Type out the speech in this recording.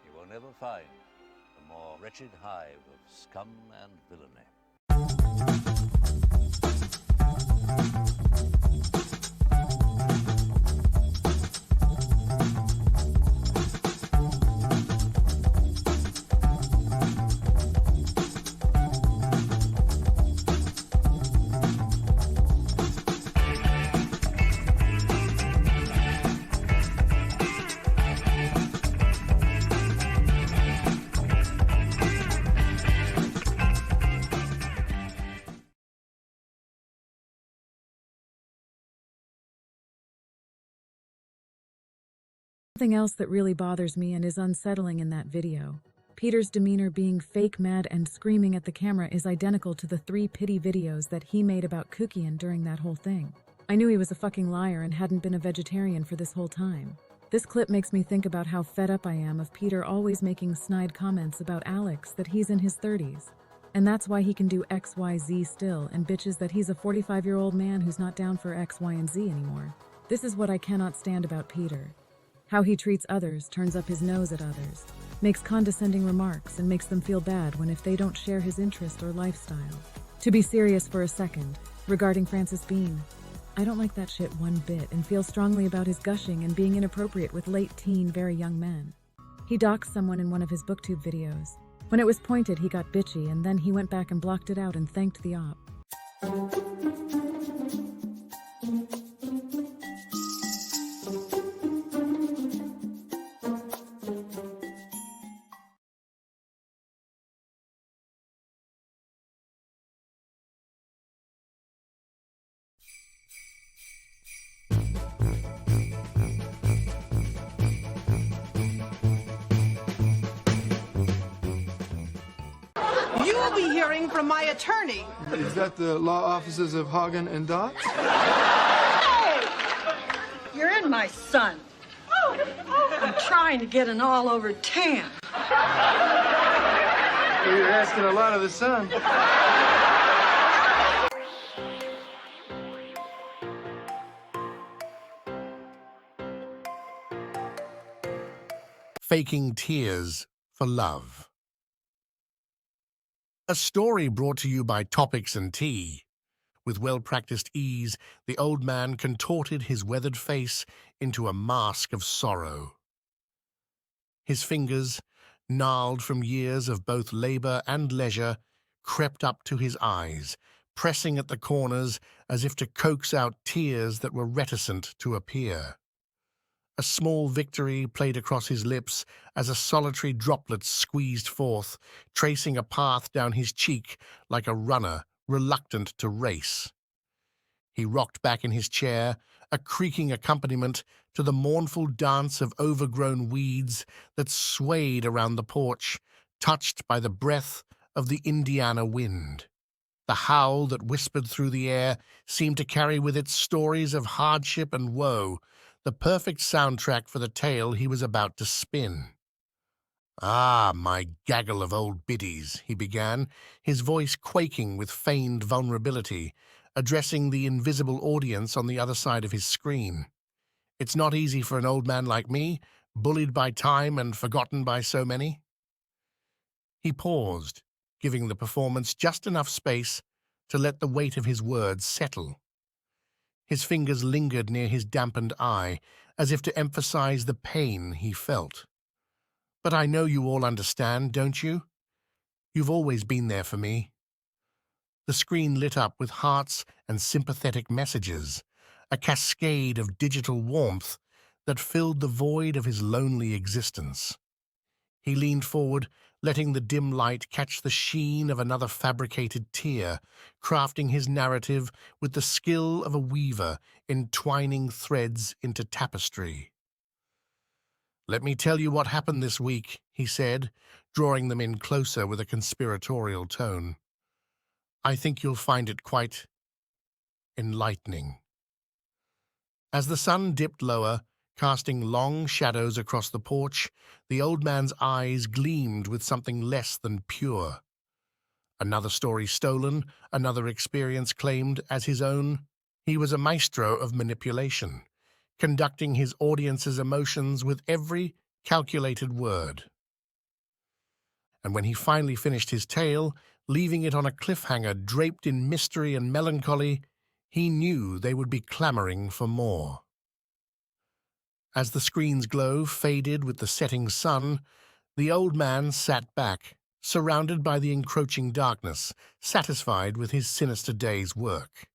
You will never find a more wretched hive of scum and villainy. Something else that really bothers me and is unsettling in that video. Peter's demeanor being fake mad and screaming at the camera is identical to the 3 pity videos that he made about Kukian during that whole thing. I knew he was a fucking liar and hadn't been a vegetarian for this whole time. This clip makes me think about how fed up I am of Peter always making snide comments about Alex that he's in his 30s. And that's why he can do XYZ still and bitches that he's a 45-year-old man who's not down for X, Y, and Z anymore. This is what I cannot stand about Peter. How he treats others, turns up his nose at others, makes condescending remarks, and makes them feel bad when if they don't share his interest or lifestyle. To be serious for a second, regarding Francis Bean, I don't like that shit one bit and feel strongly about his gushing and being inappropriate with late teen, very young men. He doxed someone in one of his booktube videos. When it was pointed, he got bitchy, and then he went back and blocked it out and thanked the op. You will be hearing from my attorney. Is that the law offices of Hagen and Dot? Hey! You're in my son. I'm trying to get an all-over tan. Well, you're asking a lot of the sun. Faking tears for love. A story brought to you by Topics and Tea. With well-practiced ease, the old man contorted his weathered face into a mask of sorrow. His fingers, gnarled from years of both labor and leisure, crept up to his eyes, pressing at the corners as if to coax out tears that were reticent to appear. A small victory played across his lips as a solitary droplet squeezed forth, tracing a path down his cheek like a runner reluctant to race. He rocked back in his chair, a creaking accompaniment to the mournful dance of overgrown weeds that swayed around the porch, touched by the breath of the Indiana wind. The howl that whispered through the air seemed to carry with it stories of hardship and woe, the perfect soundtrack for the tale he was about to spin. "Ah, my gaggle of old biddies," he began, his voice quaking with feigned vulnerability, addressing the invisible audience on the other side of his screen. "It's not easy for an old man like me, bullied by time and forgotten by so many." He paused, giving the performance just enough space to let the weight of his words settle. His fingers lingered near his dampened eye, as if to emphasize the pain he felt. "But I know you all understand, don't you? You've always been there for me." The screen lit up with hearts and sympathetic messages, a cascade of digital warmth that filled the void of his lonely existence. He leaned forward, letting the dim light catch the sheen of another fabricated tear, crafting his narrative with the skill of a weaver entwining threads into tapestry. "Let me tell you what happened this week," he said, drawing them in closer with a conspiratorial tone. "I think you'll find it quite enlightening." As the sun dipped lower, casting long shadows across the porch, the old man's eyes gleamed with something less than pure. Another story stolen, another experience claimed as his own. He was a maestro of manipulation, conducting his audience's emotions with every calculated word. And when he finally finished his tale, leaving it on a cliffhanger draped in mystery and melancholy, he knew they would be clamoring for more. As the screen's glow faded with the setting sun, the old man sat back, surrounded by the encroaching darkness, satisfied with his sinister day's work.